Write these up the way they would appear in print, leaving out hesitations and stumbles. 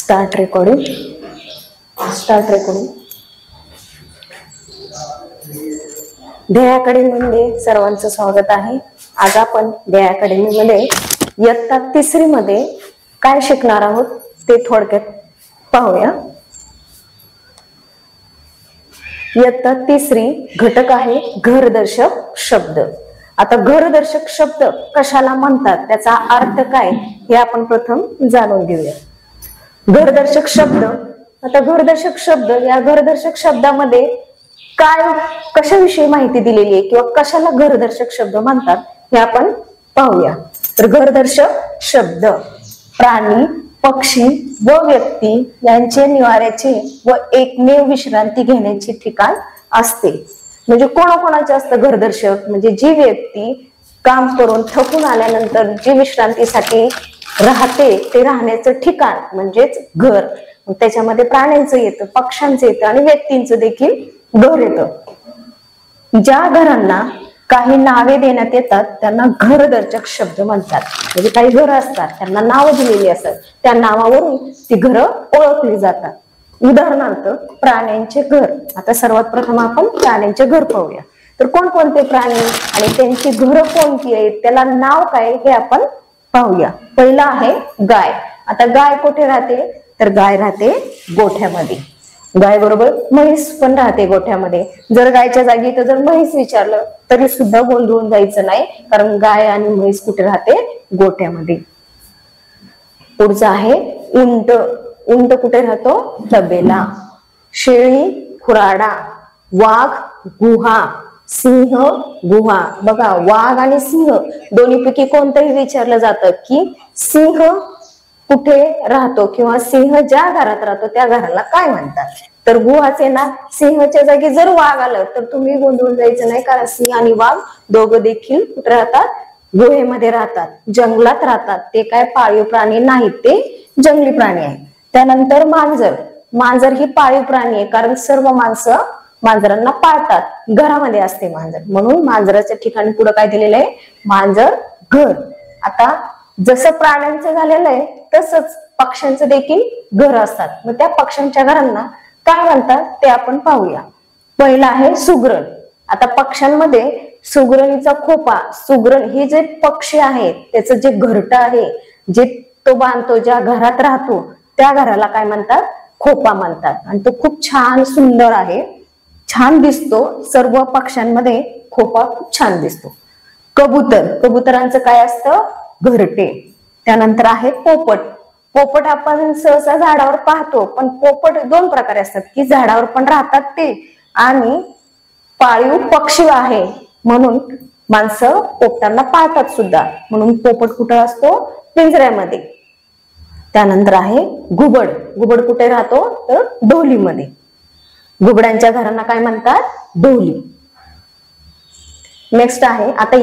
Start recording. ध्येय अकॅडमीमध्ये सर्वांचं स्वागत आहे. आज आपण ध्येय अकॅडमीमध्ये इयत्ता 3री मध्ये काय शिकणार आहोत ते थोडक्यात पाहूया. इयत्ता 3री घटक आहे घरदर्शक शब्द. आता घरदर्शक शब्द कशाला म्हणतात, त्याचा अर्थ काय हे आपण प्रथम जाणून घेऊया. घरदर्शक शब्द, आता घरदर्शक शब्द, या घरदर्शक शब्दामध्ये काय कशाविषयी माहिती दिलेली आहे किंवा कशाला घरदर्शक शब्द म्हणतात हे आपण पाहूया. तर घरदर्शक शब्द प्राणी, पक्षी व व्यक्ती यांचे निवाऱ्याचे व एकमेव विश्रांती घेण्याचे ठिकाण असते. म्हणजे कोणाकोणाचे असतं घरदर्शक, म्हणजे जी व्यक्ती काम करून थकून आल्यानंतर जी विश्रांतीसाठी राहते ते राहण्याचं ठिकाण म्हणजेच घर. त्याच्यामध्ये प्राण्यांचं येतं, पक्ष्यांचं येतं आणि व्यक्तींचं देखील घर येतं. ज्या घरांना काही नावे देण्यात येतात त्यांना घरदर्शक शब्द म्हणतात. म्हणजे काही घरं असतात त्यांना नावं दिलेली असतात, त्या नावावरून ती घरं ओळखली जातात. उदाहरणार्थ प्राण्यांचे घर. आता सर्वात प्रथम आपण प्राण्यांचे घर पाहूया. तर कोणकोणते प्राणी आणि त्यांची घरं कोणती आहेत, त्याला नाव काय हे आपण पाहूया. पहिला आहे गाय. आता गाय कुठे राहते, तर गाय राहते गोठ्यामध्ये. गाय बरोबर म्हैस पण राहते गोठ्यामध्ये. जर गायच्या जागी तर जर म्हैस विचारलं तरी सुद्धा गोंधळून जायचं नाही, कारण गाय आणि म्हैस कुठे राहते, गोठ्यामध्ये. पुढचा आहे उंट. उंट कुठे राहतो, तबेला. शेळी खुराडा. वाघ गुहा. सिंह गुहा. बघा, वाघ आणि सिंह दोन्हीपैकी कोणतंही विचारलं जातं की सिंह कुठे राहतो किंवा सिंह ज्या घरात राहतो त्या घराला काय म्हणतात, तर गुहाचे ना. सिंहच्या जागी जर वाघ आलं तर तुम्ही गोंधळून जायचं नाही, कारण सिंह आणि वाघ दोघं देखील कुठे राहतात, गुहेमध्ये राहतात, जंगलात राहतात. ते काय पाळीव प्राणी नाहीत, ते जंगली प्राणी आहेत. त्यानंतर मांजर. मांजर ही पाळीव प्राणी आहे, कारण सर्व माणसं मांजरांना पाळतात. घरामध्ये असते मांजर, म्हणून मांजराच्या ठिकाणी पुढे काय दिलेलं आहे, मांजर घर. आता जसं प्राण्यांचं झालेलं आहे तसंच पक्ष्यांचं देखील घर असतात. मग त्या पक्ष्यांच्या घरांना काय म्हणतात ते आपण पाहूया. पहिला आहे सुगरण. आता पक्ष्यांमध्ये सुगरणीचा खोपा. सुगरण हे जे पक्षी आहे त्याचं जे घरटं आहे, जे तो बांधतो, ज्या घरात राहतो त्या घराला काय म्हणतात, खोपा म्हणतात. आणि तो खूप छान सुंदर आहे, छान दिसतो. सर्व पक्ष्यांमध्ये खोपा खूप छान दिसतो. कबूतर. कबुतरांचं काय असतं, घरटे. त्यानंतर आहे पोपट. पोपट आपण सहसा झाडावर पाहतो, पण पोपट दोन प्रकारे असतात, की झाडावर पण राहतात ते आणि पाळीव पक्षी आहे म्हणून माणसं पोपटांना पाळतात सुद्धा, म्हणून पोपट कुठं असतो, पिंजऱ्यामध्ये. त्यानंतर आहे घुबड. घुबड कुठे राहतो, तर ढोलीमध्ये. घुबडांच्या घरांना काय म्हणतात, ढोली. नेक्स्ट आहे, आता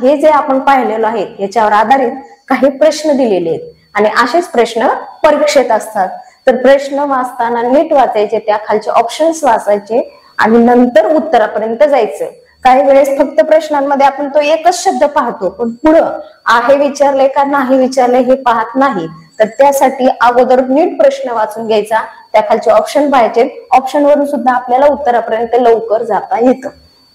हे जे आपण पाहिलेलं आहे याच्यावर आधारित काही प्रश्न दिलेले आहेत आणि असेच प्रश्न परीक्षेत असतात. तर प्रश्न वाचताना नीट वाचायचे, त्या खालचे ऑप्शन्स वाचायचे आणि नंतर उत्तरापर्यंत जायचं. काही वेळेस फक्त प्रश्नांमध्ये आपण तो एकच शब्द पाहतो, पण पुढं आहे विचारले का नाही विचारले हे पाहत नाही. तर त्यासाठी अगोदर नीट प्रश्न वाचून घ्यायचा, त्या खालचे ऑप्शन पाहायचे. ऑप्शन वरून सुद्धा आपल्याला उत्तरापर्यंत लवकर जाता येतं.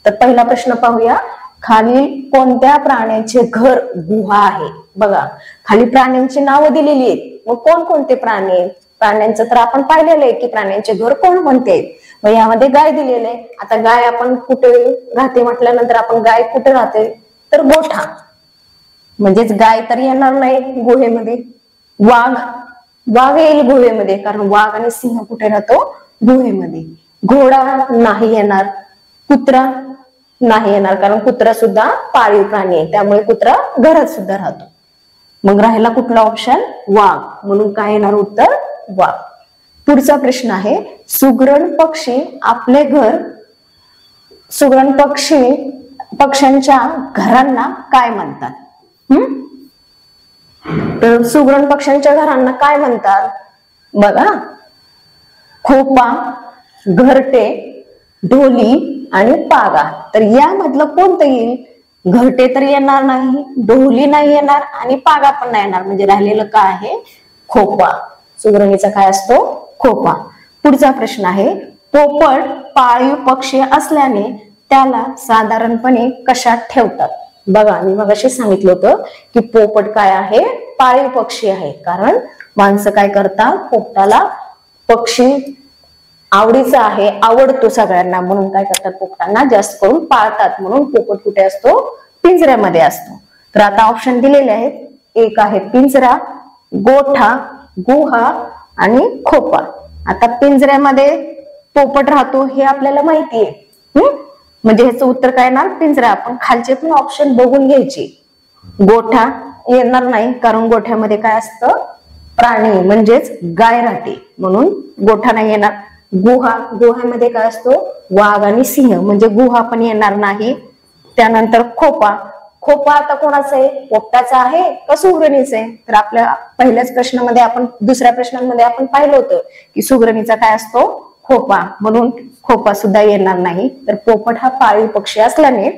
तर पहिला प्रश्न पाहूया. खालील कोणत्या प्राण्याचे घर गुहा आहे. बघा, खाली प्राण्यांची नावं दिलेली आहेत. मग कोणकोणते प्राणी आहेत, प्राण्यांचं तर आपण पाहिलेलं आहे की प्राण्यांचे घर कोणकोणते आहेत. मग यामध्ये गाय दिलेले आहे. आता गाय आपण कुठे राहते म्हटल्यानंतर आपण गाय कुठे राहते, तर गोठा. म्हणजेच गाय तर येणार नाही गुहेमध्ये. वाघ. वाघ येईल गुहेमध्ये, कारण वाघ आणि सिंह कुठे राहतो, गुहेमध्ये. घोडा नाही येणार. कुत्रा नाही येणार, कारण कुत्रा सुद्धा पाळीव प्राणी आहे, त्यामुळे कुत्रा घरात सुद्धा राहतो. मग राहिला कुठला ऑप्शन, वाघ, म्हणून काय येणार उत्तर, वाघ. पुढचा प्रश्न आहे, सुगरण पक्षी आपले घर. सुगरण पक्ष्यांच्या घरांना काय म्हणतात. तर सुगरण पक्ष्यांच्या घरांना काय म्हणतात, बघा, खोपा, घरटे, ढोली आणि पागा. तर यामधलं कोणतं येईल, घरटे तर येणार नाही, ढोली नाही येणार आणि पागा पण नाही येणार. म्हणजे राहिलेलं काय आहे, खोपा. सुगरणीचा काय असतो? खोपा. पुढचा प्रश्न आहे, पोपट पाळीव पक्षी असल्याने त्याला साधारणपणे कशात ठेवतात? बघा, मी मगाशी सांगितलं होतं की पोपट काय आहे? पाळीव पक्षी आहे. कारण माणसं काय करतात? पोपटाला पक्षी आवडीचा आहे, आवडतो सगळ्यांना, म्हणून काय करतात? पोपटांना जास्त करून पाळतात. म्हणून पोपट कुठे असतो? पिंजऱ्यामध्ये असतो. तर आता ऑप्शन दिलेले आहेत. एक आहे पिंजरा, गोठा, गुहा आणि खोपा. आता पिंजऱ्यामध्ये पोपट राहतो हे आपल्याला माहिती आहे, म्हणजे ह्याचं उत्तर काय येणार? पिंजरा. आपण खालचे पण ऑप्शन बघून घ्यायचे. गोठा येणार नाही, कारण गोठ्यामध्ये काय असतं? प्राणी म्हणजेच गाय राहते, म्हणून गोठा नाही येणार. गुहा, गुहामध्ये काय असतो? वाघ आणि सिंह, म्हणजे गुहा पण येणार नाही. त्यानंतर खोपा, खोपा आता कोणाचा आहे? पोपटाचा आहे का सुगरणीचा आहे? तर आपल्या पहिल्याच प्रश्नामध्ये आपण, दुसऱ्या प्रश्नांमध्ये आपण पाहिलं होतं की सुगरणीचा काय असतो? खोपा, म्हणून खोपा सुद्धा येणार नाही. तर पोपट हा पाळीव पक्षी असल्याने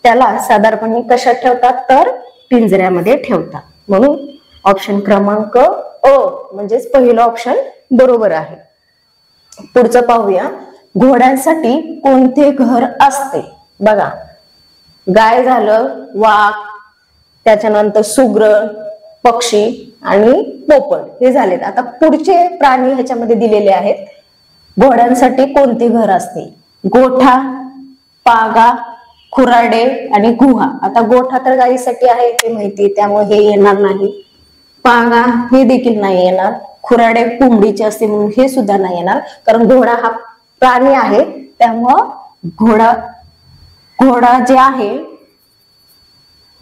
त्याला साधारणपणे कशात ठेवतात? तर पिंजऱ्यामध्ये ठेवतात. म्हणून ऑप्शन क्रमांक अ म्हणजेच पहिलं ऑप्शन बरोबर आहे. पुढचं पाहूया, घोड्यांसाठी कोणते घर असते? बघा, गाय झालं, वाघ, त्याच्यानंतर सुगरण, पक्षी आणि पोपट हे झालेत. आता पुढचे प्राणी ह्याच्यामध्ये दिलेले आहेत. घोड्यांसाठी कोणते घर असते? गोठा, पागा, खुराडे आणि गुहा. आता गोठा तर गायीसाठी आहे ते माहिती, त्यामुळे हे येणार नाही. पागा हे देखील नाही येणार. खुराडे कोंबडीचे असते म्हणून हे सुद्धा नाही येणार, कारण घोडा हा प्राणी आहे. त्यामुळं घोडा जे आहे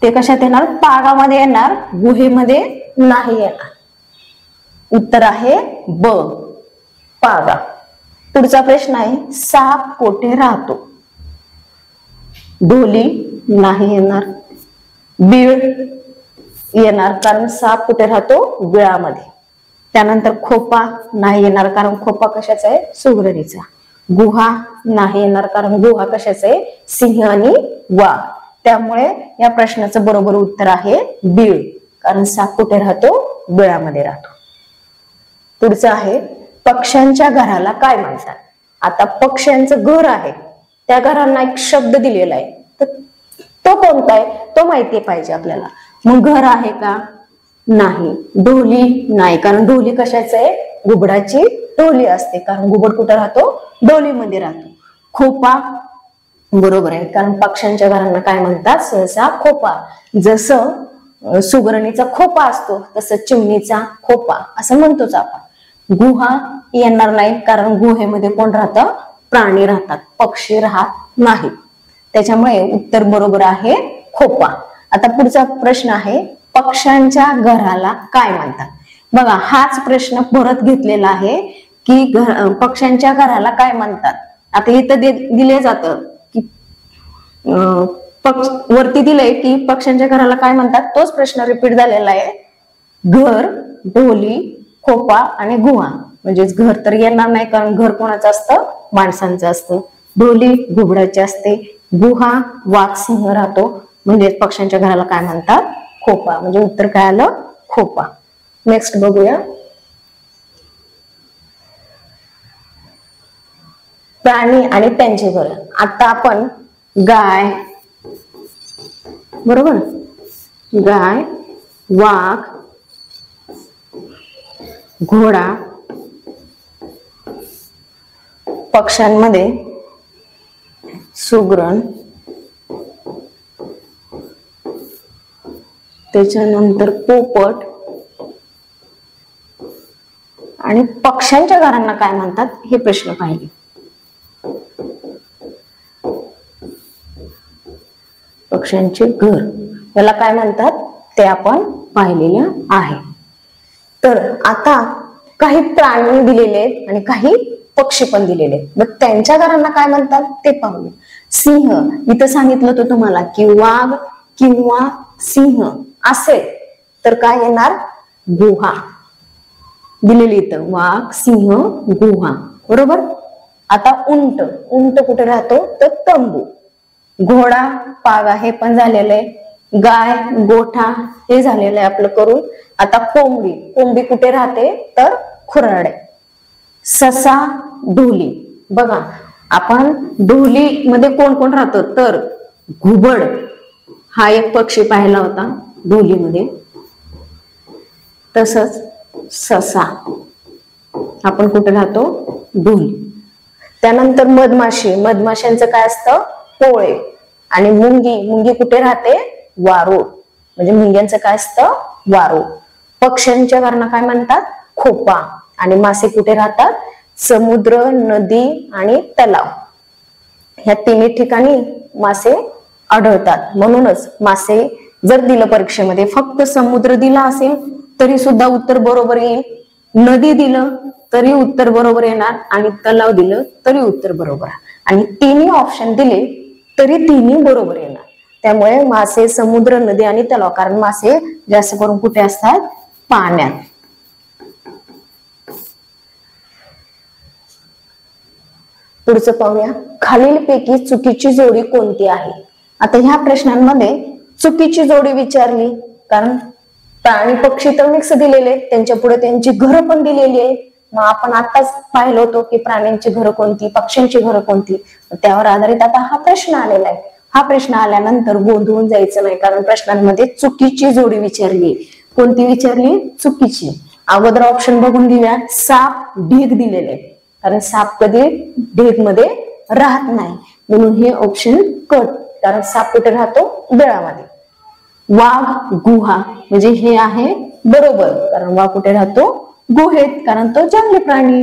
ते कशात येणार? पागामध्ये येणार, गुहेमध्ये नाही येणार. उत्तर आहे ब, पागा. पुढचा प्रश्न आहे, साप कोठे राहतो? ढोली नाही येणार. बीळ येणार, कारण साप कुठे राहतो? बिळामध्ये. त्यानंतर खोपा नाही येणार, कारण खोपा कशाचा आहे? सुगरणीचा. गुहा नाही येणार, कारण गुहा कशाचा आहे? सिंह आणि वाघ. त्यामुळे या प्रश्नाचं बरोबर उत्तर आहे बीळ, कारण साप कुठे राहतो? बिळामध्ये राहतो. पुढचं आहे, पक्ष्यांच्या घराला काय म्हणतात? आता पक्ष्यांचं घर आहे, त्या घरांना एक शब्द दिलेला आहे, तर तो कोणता आहे? तो माहिती पाहिजे आपल्याला. मग घर आहे का? नाही. ढोली नाही, कारण ढोली कशाचं आहे? घुबडाची ढोली असते, कारण घुबड कुठे राहतो? ढोलीमध्ये राहतो. खोपा बरोबर आहे, कारण पक्ष्यांच्या घरांना काय म्हणतात? सहसा खोपा. जसं सुगरणीचा खोपा असतो तसं चिमणीचा खोपा असं म्हणतोच आपण. गुहा येणार नाही, कारण गुहेमध्ये कोण राहतं? प्राणी राहतात, पक्षी राहत नाही. त्याच्यामुळे उत्तर बरोबर आहे खोपा. आता पुढचा प्रश्न आहे, पक्ष्यांच्या घराला काय म्हणतात? बघा, हाच प्रश्न परत घेतलेला आहे की पक्ष्यांच्या घराला काय म्हणतात. आता इथं दिले जातं की वरती दिलंय की पक्ष्यांच्या घराला काय म्हणतात, तोच प्रश्न रिपीट झालेला आहे. घर, ढोली, खोपा आणि गुहा. म्हणजेच घर तर येणार नाही, कारण घर कोणाचं असतं? माणसांचं असतं. ढोली घुबडाची असते. गुहा वाघ सिंह राहतो. म्हणजेच पक्ष्यांच्या घराला काय म्हणतात? खोपा. म्हणजे उत्तर काय आलं? खोपा. नेक्स्ट बघूया, प्राणी आणि त्यांचे घर. आता आपण गाय, बरोबर, गाय, वाघ, घोडा, पक्ष्यांमध्ये सुगरण, त्याच्यानंतर पोपट आणि पक्ष्यांच्या घरांना काय म्हणतात हे प्रश्न पाहिले. पक्ष्यांचे घर याला काय म्हणतात ते आपण पाहिलेलं आहे. तर आता काही प्राणी दिलेले आहेत आणि काही पक्षी पण दिलेले आहेत. मग त्यांच्या घरांना काय म्हणतात ते पाहूया. सिंह, इथं सांगितलं होतं तुम्हाला की वाघ किंवा सिंह असेल तर काय येणार? गुहा दिलेली इथं, वाघ, सिंह, गुहा, बरोबर. आता उंट, उंट कुठे राहतो? तर तंबू. घोडा, पागा हे पण झालेलं आहे. गाय, गोठा हे झालेलं आहे आपलं करून. आता कोंबडी, कोंबडी कुठे राहते? तर खुराडे. ससा, ढोली. बघा आपण ढोली मध्ये कोण कोण राहतो तर घुबड हा एक पक्षी पाहिला होता ढोलीमध्ये. तसंच ससा आपण कुठे राहतो ढोली. त्यानंतर मधमाशी. मधमाशांचं काय असतं पोळे. आणि मुंगी. मुंगी कुठे राहते वारूळ. म्हणजे मुंग्यांचं काय असतं वारूळ. पक्ष्यांच्या घरांना काय म्हणतात खोपा. आणि मासे कुठे राहतात समुद्र, नदी आणि तलाव. ह्या तिन्ही ठिकाणी मासे आढळतात. म्हणूनच मासे जर दिलं परीक्षेमध्ये फक्त समुद्र दिला असेल तरी सुद्धा उत्तर बरोबर येईल, नदी दिलं तरी उत्तर बरोबर येणार, आणि तलाव दिलं तरी उत्तर बरोबर, आणि तिन्ही ऑप्शन दिले तरी तिन्ही बरोबर येणार. त्यामुळे मासे समुद्र, नदी आणि तलाव. कारण मासे जास्त करून कुठे असतात पाण्यात. पुढचं पाहूया. खालीलपैकी चुकीची जोडी कोणती आहे. आता ह्या प्रश्नांमध्ये चुकीची जोडी विचारली, कारण प्राणी पक्षी तर मिक्स दिलेले, त्यांच्या पुढे त्यांची घरं पण दिलेली आहे. मग आपण आताच पाहिलं होतो की प्राण्यांची घरं कोणती, पक्ष्यांची घरं कोणती. त्यावर आधारित आता हा प्रश्न आलेला आहे. हा प्रश्न आल्यानंतर गोंधळून जायचं नाही, कारण प्रश्नांमध्ये चुकीची जोडी विचारली. कोणती विचारली चुकीची. अगोदर ऑप्शन बघून घेऊया. साप, ढीग दिलेले, कारण साप कधी ढीग मध्ये राहत नाही, म्हणून हे ऑप्शन कट. कारण साप कुठे राहतो बिळामध्ये. वाघ, गुहा, म्हणजे हे आहे बरोबर, कारण वाघ कुठे राहतो गुहेत, कारण तो जंगली प्राणी.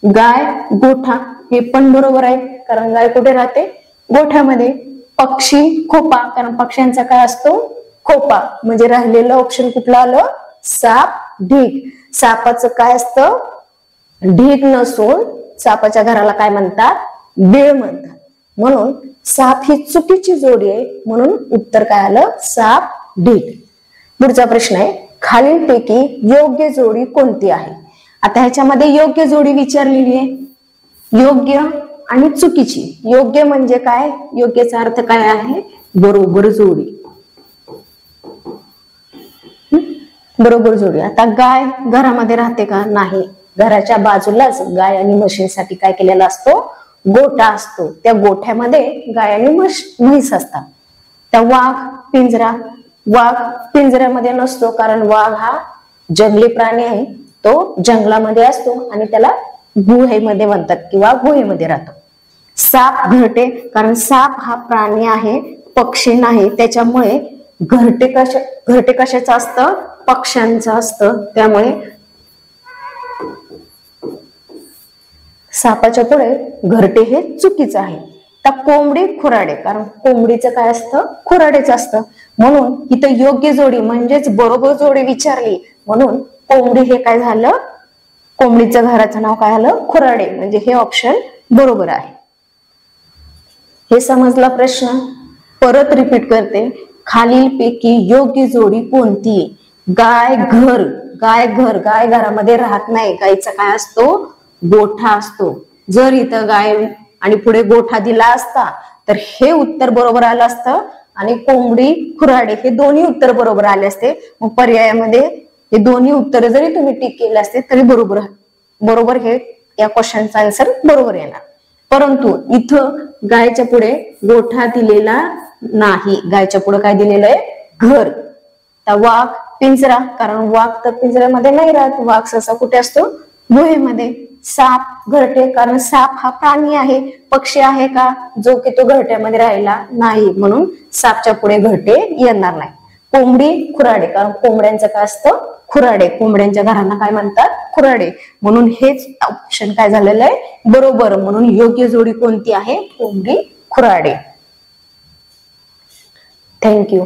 गाय, गोठा, हे पण बरोबर आहे, कारण गाय कुठे राहते गोठ्यामध्ये. पक्षी, खोपा, कारण पक्ष्यांचा काय असतो खोपा. म्हणजे राहिलेलं ऑप्शन कुठलं आलं साप, ढीग. सापाचं काय असतं ढीग नसून सापाच्या घराला काय म्हणतात बिळ म्हणतात. म्हणून साप ही चुकीची जोडी आहे, म्हणून उत्तर काय आलं साप, ढीग. पुढचा प्रश्न आहे. खालीलपैकी योग्य जोडी कोणती आहे. आता ह्याच्यामध्ये योग्य जोडी विचारलेली आहे. योग्य आणि चुकीची. योग्य म्हणजे काय, योग्यचा अर्थ काय आहे बरोबर जोडी. बरोबर जोडी. आता गाय घरामध्ये राहते का नाही. घराच्या बाजूलाच गाय आणि म्हशींसाठी काय केलेला असतो गोठा असतो. त्या गोठ्यामध्ये गाय आणि म्हैस असतात. त्या वाघ, पिंजरा. वाघ पिंजऱ्यामध्ये नसतो, कारण वाघ हा जंगली प्राणी आहे, तो जंगलामध्ये असतो आणि त्याला गुहेमध्ये म्हणतात किंवा गुहेमध्ये राहतो. साप, घरटे, कारण साप हा प्राणी आहे पक्षी नाही, त्याच्यामुळे घरटे कशाचं असतं पक्ष्यांचं असतं, त्यामुळे सापाच्या पुढे घरटे हे चुकीचं आहे. तर कोंबडी, खुराडे, कारण कोंबडीचं काय असतं खुराडेच असतं, म्हणून इथं योग्य जोडी म्हणजेच बरोबर जोडी विचारली, म्हणून कोंबडी हे काय झालं कोंबडीचं घराचं नाव काय आलं खुराडे, म्हणजे हे ऑप्शन बरोबर आहे. हे समजला प्रश्न. परत रिपीट करते. खालीलपैकी योग्य जोडी कोणती. गाय, घर. गाय, घर. गाय घरामध्ये राहत नाही, गायचा काय असतो गोठा असतो. जर इथं गाय आणि पुढे गोठा दिला असता तर हे उत्तर बरोबर आलं असतं, आणि कोंबडी, खुराडे हे दोन्ही उत्तर बरोबर आले असते. मग पर्यायामध्ये हे दोन्ही उत्तर जरी तुम्ही टिक केले असते तरी बरोबर हे या क्वेश्चनचा आन्सर बरोबर येणार. परंतु इथं गायच्या पुढे गोठा दिलेला नाही, गायच्या पुढे काय दिलेलं आहे घर. तर वाघ, पिंजरा, कारण वाघ तर पिंजऱ्यामध्ये नाही राहत, वाघ सहसा कुठे असतो गुहेमध्ये. साप, घरटे, कारण साप हा प्राणी आहे, पक्षी आहे का जो की तो घरट्यामध्ये राहिला नाही, म्हणून सापच्या पुढे घरटे येणार नाही. कोंबडी, खुराडे, कारण कोंबड्यांचं काय असतं खुराडे, कोंबड्यांच्या घरांना काय म्हणतात खुराडे, म्हणून हेच ऑप्शन काय झालेलं आहे बरोबर. म्हणून योग्य जोडी कोणती आहे कोंबडी, खुराडे. थँक्यू.